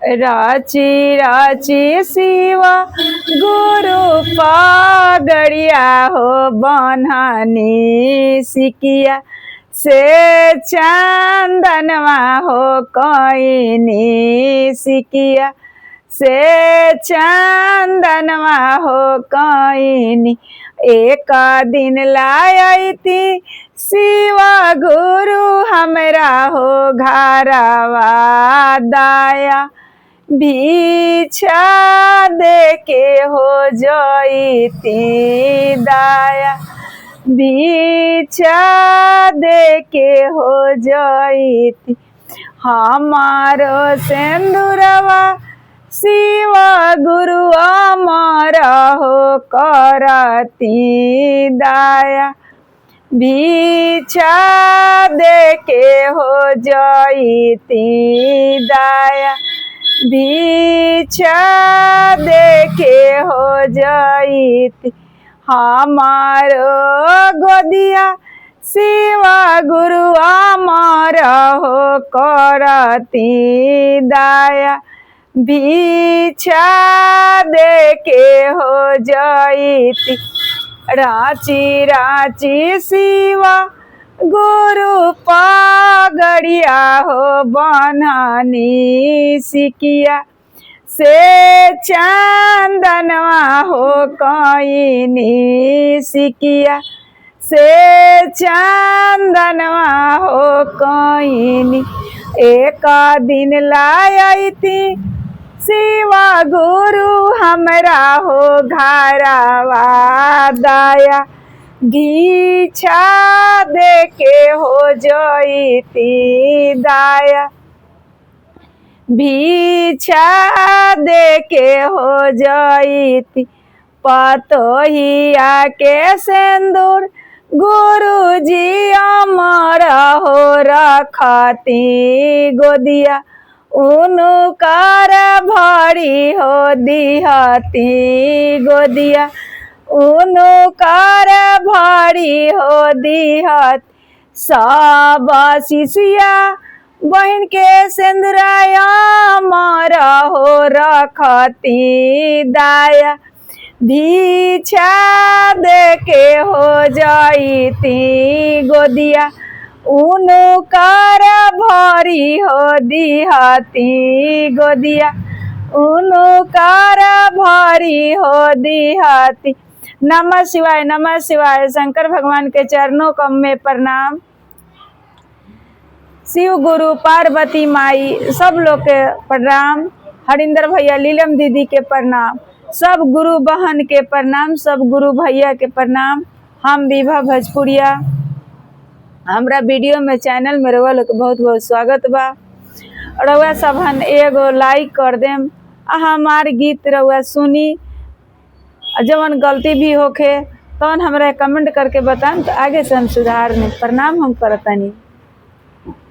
राची राची शिवा गुरु पगड़िया हो बन्हनी सिकिया से चंदनवा हो कईनी सिकिया से चंदनवा हो कईनी एक दिन लायती शिवा गुरु हमरा हो घरवा दाया भीछा दे के हो जईती दाया भीछा दे के हो जईती हमारो सिंदूरवा शिवा गुरु अमर हो करती दाया भीछा दे के हो जईती दाया भीछा दे के हो जईती हमारो गोदिया शिवा गुरु अमर हो करती दाया भीछा दे के हो जईती राची राची शिवा गुरु पगड़िया हो बन्हनी सिकिया से चंदनवा हो कईनी सिकिया से चंदनवा हो कईनी एक दिन लायती शिवा गुरु हमरा हो घरवा दाया भीछा दे के हो जईती दाया भीछा दे के हो जईती पतोहिया के सिंदूर गुरुजी अमर हो रखती गोदिया उनकर भरी हो दिहती गोदिया उनकर भरी हो दिहत सब शिष्या बहन के सिंदूरया अमर हो रखती दाया भीछा दे के हो जईती गोदिया उनकर भरी हो दिहती गोदिया उनकर भरी हो दिहती। नमः शिवाय शंकर भगवान के चरणों कम में प्रणाम। शिव गुरु पार्वती माई सब लोग के प्रणाम। हरिंदर भैया लीलम दीदी के प्रणाम। सब गुरु बहन के प्रणाम। सब गुरु भैया के प्रणाम। हम विभा भोजपुरिया हमरा वीडियो में चैनल में रउआ लोग बहुत बहुत स्वागत बा। रउआ सबहन एगो लाइक कर देम आ हमार गीत रउआ सुनी। जवन गलती भी होखे तवन हमरा कमेंट करके बताएं तो आगे से हम सुधार में प्रणाम हम करतानी।